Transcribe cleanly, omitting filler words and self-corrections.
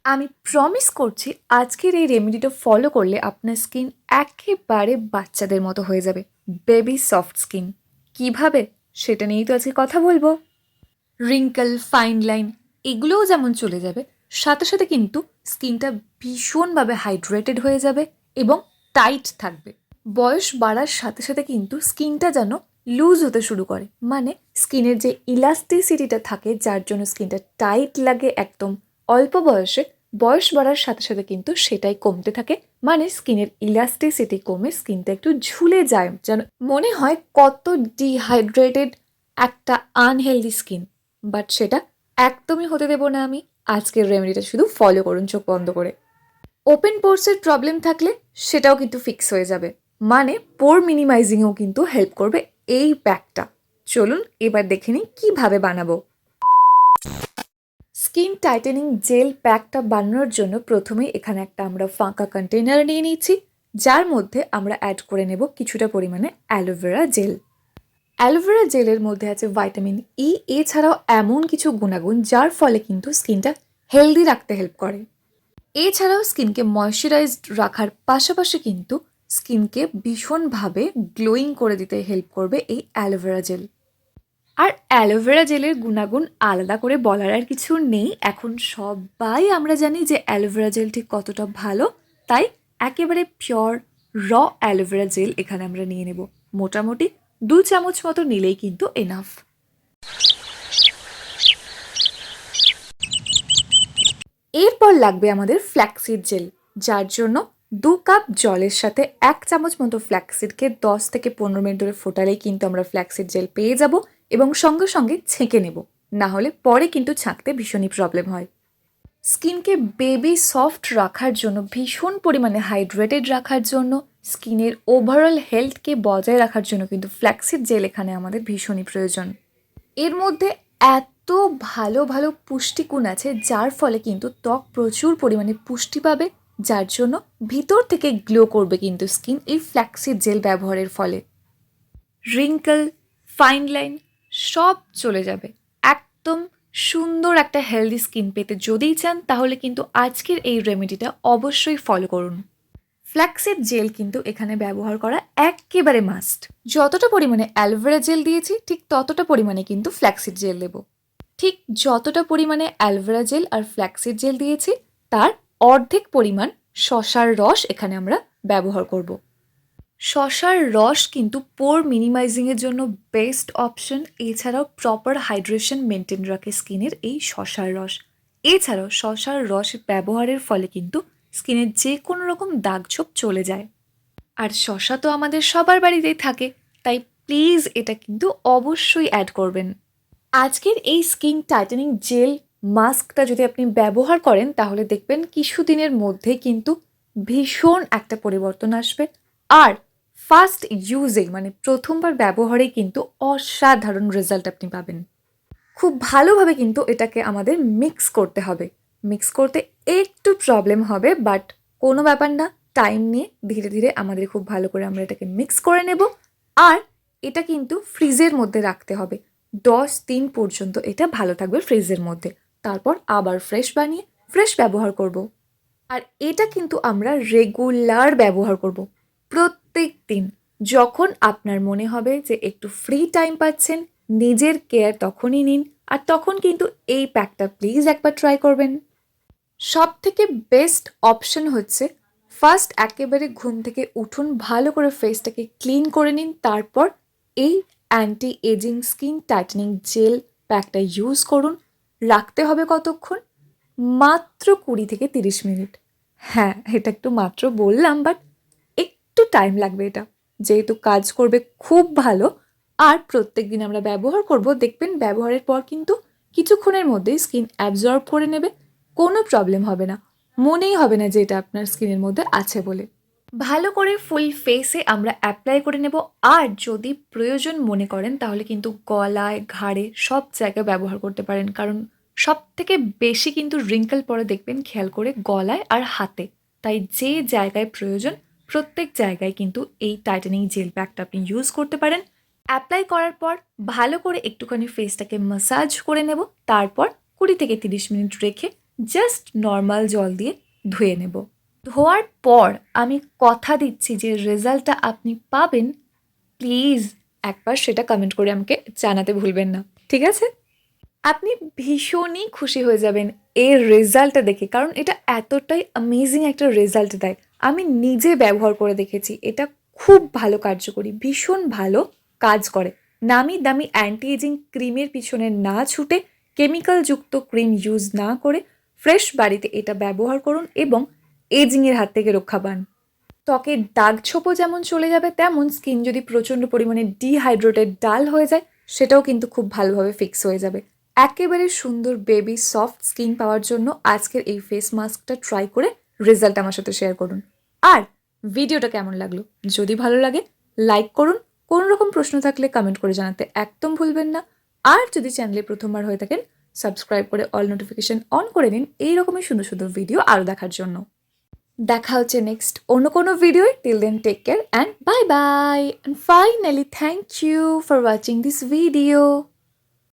আমি প্রমিস করছি আজকের এই রেমেডিটা ফলো করলে আপনার স্কিন একেবারে বাচ্চাদের মতো হয়ে যাবে। Baby soft skin. কিভাবে? সেটা নিয়েই তো আজকে কথা বলবো। রিঙ্কল, ফাইন লাইন এগুলোও যেমন চলে যাবে, সাথে সাথে কিন্তু স্কিনটা ভীষণভাবে হাইড্রেটেড হয়ে যাবে এবং টাইট থাকবে। বয়স বাড়ার সাথে সাথে কিন্তু স্কিনটা যেন লুজ হতে শুরু করে, মানে স্কিনের যে ইলাস্টিসিটিটা থাকে যার জন্য স্কিনটা টাইট লাগে একদম অল্প বয়সে, বয়স বাড়ার সাথে সাথে কিন্তু সেটাই কমতে থাকে। মানে স্কিনের ইলাস্টিসিটি কমে স্কিনটা একটু ঝুলে যায়, যেন মনে হয় কত ডিহাইড্রেটেড একটা আনহেলদি স্কিন। বাট সেটা একদমই হতে দেবো না আমি। আজকের রেমেডিটা শুধু ফলো করুন চোখ বন্ধ করে। ওপেন পোর্সের প্রবলেম থাকলে সেটাও কিন্তু ফিক্স হয়ে যাবে, মানে পোর মিনিমাইজিংয়েও কিন্তু হেল্প করবে এই প্যাকটা। চলুন এবার দেখে নিই কীভাবে বানাবো। স্কিন টাইটেনিং জেল প্যাকটা বানানোর জন্য প্রথমেই এখানে একটা আমরা ফাঁকা কন্টেনার নিয়ে নিচ্ছি, যার মধ্যে আমরা অ্যাড করে নেব কিছুটা পরিমাণে অ্যালোভেরা জেল। অ্যালোভেরা জেলের মধ্যে আছে ভাইটামিন ই, এছাড়াও এমন কিছু গুণাগুণ যার ফলে কিন্তু স্কিনটা হেলদি রাখতে হেল্প করে। এছাড়াও স্কিনকে ময়শ্চারাইজড রাখার পাশাপাশি কিন্তু স্কিনকে ভীষণভাবে গ্লোয়িং করে দিতে হেল্প করবে এই অ্যালোভেরা জেল। আর অ্যালোভেরা জেলের গুণাগুণ আলাদা করে বলার আর কিছু নেই, এখন সবাই আমরা জানি যে অ্যালোভেরা জেল ঠিক কতটা ভালো। তাই একেবারে পিওর র অ্যালোভেরা জেল এখানে আমরা নিয়ে নেব। মোটামুটি 2 চামচ মতো নিলেই কিন্তু এনাফ। এরপর লাগবে আমাদের ফ্ল্যাক্সিড জেল, যার জন্য 2 কাপ জলের সাথে 1 চামচ মতো ফ্ল্যাক্সিডকে 10 থেকে 15 মিনিট ধরে ফোটালেই কিন্তু আমরা ফ্ল্যাক্সিড জেল পেয়ে যাব, এবং সঙ্গে সঙ্গে ছেঁকে নেব, না হলে পরে কিন্তু ছাঁকতে ভীষণই প্রবলেম হয়। স্কিনকে বেবি সফট রাখার জন্য, ভীষণ পরিমাণে হাইড্রেটেড রাখার জন্য, স্কিনের ওভারঅল হেলথকে বজায় রাখার জন্য কিন্তু ফ্ল্যাক্সিড জেল এখানে আমাদের ভীষণই প্রয়োজন। এর মধ্যে এত ভালো ভালো পুষ্টিগুণ আছে যার ফলে কিন্তু ত্বক প্রচুর পরিমাণে পুষ্টি পাবে, যার জন্য ভিতর থেকে গ্লো করবে কিন্তু স্কিন এই ফ্ল্যাক্সিড জেল ব্যবহারের ফলে। রিঙ্কল, ফাইন লাইন সব চলে যাবে। একদম সুন্দর একটা হেলদি স্কিন পেতে যদিই চান তাহলে কিন্তু আজকের এই রেমেডিটা অবশ্যই ফলো করুন। ফ্ল্যাক্সিড জেল কিন্তু এখানে ব্যবহার করা একেবারে মাস্ট। যতটা পরিমাণে অ্যালোভেরা জেল দিয়েছি ঠিক ততটা পরিমাণে কিন্তু ফ্ল্যাক্সিড জেল দেব। ঠিক যতটা পরিমাণে অ্যালোভেরা জেল আর ফ্ল্যাক্সিড জেল দিয়েছি তার অর্ধেক পরিমাণ শসার রস এখানে আমরা ব্যবহার করব। শসার রস কিন্তু পোর মিনিমাইজিংয়ের জন্য বেস্ট অপশন। এছাড়াও প্রপার হাইড্রেশন মেনটেন রাখে স্কিনের এই শসার রস। এছাড়াও শসার রস ব্যবহারের ফলে কিন্তু স্কিনের যে কোনো রকম দাগছোপ চলে যায়। আর শসা তো আমাদের সবার বাড়িতেই থাকে, তাই প্লিজ এটা কিন্তু অবশ্যই অ্যাড করবেন। আজকের এই স্কিন টাইটেনিং জেল মাস্কটা যদি আপনি ব্যবহার করেন তাহলে দেখবেন কিছুদিনের মধ্যে কিন্তু ভীষণ একটা পরিবর্তন আসবে। আর ফার্স্ট ইউজেই, মানে প্রথমবার ব্যবহারেই কিন্তু অসাধারণ রেজাল্ট আপনি পাবেন। খুব ভালোভাবে কিন্তু এটাকে আমাদের মিক্স করতে হবে। মিক্স করতে একটু প্রবলেম হবে, বাট কোনো ব্যাপার না, টাইম নিয়ে ধীরে ধীরে আমাদের খুব ভালো করে আমরা এটাকে মিক্স করে নেব। আর এটা কিন্তু ফ্রিজের মধ্যে রাখতে হবে 10 দিন পর্যন্ত, এটা ভালো থাকবে ফ্রিজের মধ্যে। তারপর আবার ফ্রেশ বানিয়ে ফ্রেশ ব্যবহার করব। আর এটা কিন্তু আমরা রেগুলার ব্যবহার করব, প্রত্যেক দিন। যখন আপনার মনে হবে যে একটু ফ্রি টাইম পাচ্ছেন, নিজের কেয়ার তখনই নিন। আর তখন কিন্তু এই প্যাকটা প্লিজ একবার ট্রাই করবেন। সব থেকে বেস্ট অপশন হচ্ছে ফার্স্ট একেবারে ঘুম থেকে উঠুন, ভালো করে ফেসটাকে ক্লিন করে নিন, তারপর এই anti ageing skin tightening gel প্যাকটা ইউজ করুন। রাখতে হবে কতক্ষণ? মাত্র 20 থেকে 30 মিনিট। হ্যাঁ, এটা একটু মাত্র বললাম, বাট একটু টাইম লাগবে এটা, যেহেতু কাজ করবে খুব ভালো। আর প্রত্যেক দিন আমরা ব্যবহার করব, দেখবেন ব্যবহারের পর কিন্তু কিছুক্ষণের মধ্যেই স্কিন অ্যাবজর্ব করে নেবে, কোনো প্রবলেম হবে না, মনেই হবে না যে এটা আপনার স্কিনের মধ্যে আছে বলে। ভালো করে ফুল ফেসে আমরা অ্যাপ্লাই করে নেব। আর যদি প্রয়োজন মনে করেন তাহলে কিন্তু গলায়, ঘাড়ে সব জায়গায় ব্যবহার করতে পারেন, কারণ সব থেকে বেশি কিন্তু রিঙ্কেল পরে দেখবেন খেয়াল করে গলায় আর হাতে। তাই যে জায়গায় প্রয়োজন প্রত্যেক জায়গায় কিন্তু এই টাইটেনিং জেল প্যাকটা আপনি ইউজ করতে পারেন। অ্যাপ্লাই করার পর ভালো করে একটুখানি ফেসটাকে ম্যাসাজ করে নেব, তারপর 20 থেকে 30 মিনিট রেখে জাস্ট নর্মাল জল দিয়ে ধুয়ে নেব। ধোয়ার পর আমি কথা দিচ্ছি যে রেজাল্টটা আপনি পাবেন, প্লিজ একবার সেটা কমেন্ট করে আমাকে জানাতে ভুলবেন না, ঠিক আছে? আপনি ভীষণই খুশি হয়ে যাবেন এর রেজাল্টটা দেখে, কারণ এটা এতটাই অ্যামেজিং একটা রেজাল্ট দেয়। আমি নিজে ব্যবহার করে দেখেছি, এটা খুব ভালো কার্যকরী, ভীষণ ভালো কাজ করে। নামি দামি অ্যান্টি এজিং ক্রিমের পিছনে না ছুটে, কেমিক্যালযুক্ত ক্রিম ইউজ না করে ফ্রেশ বাড়িতে এটা ব্যবহার করুন এবং এজিংয়ের হাত থেকে রক্ষা পান। ত্বকের দাগ ছোপও যেমন চলে যাবে, তেমন স্কিন যদি প্রচণ্ড পরিমাণে ডিহাইড্রেটেড ডাল হয়ে যায় সেটাও কিন্তু খুব ভালোভাবে ফিক্স হয়ে যাবে। একেবারে সুন্দর বেবি সফট স্কিন পাওয়ার জন্য আজকের এই ফেস মাস্কটা ট্রাই করে রেজাল্ট আমার সাথে শেয়ার করুন। আর ভিডিওটা কেমন লাগলো যদি ভালো লাগে লাইক করুন, কোনো রকম প্রশ্ন থাকলে কমেন্ট করে জানাতে একদম ভুলবেন না। আর যদি চ্যানেলে প্রথমবার হয়ে থাকেন সাবস্ক্রাইব করে অল নোটিফিকেশন অন করে নিন এই রকমই সুন্দর সুন্দর ভিডিও আরও দেখার জন্য। দেখা হচ্ছে নেক্সট অন্য কোনো video. Till then take care and bye bye. And finally thank you for watching this video.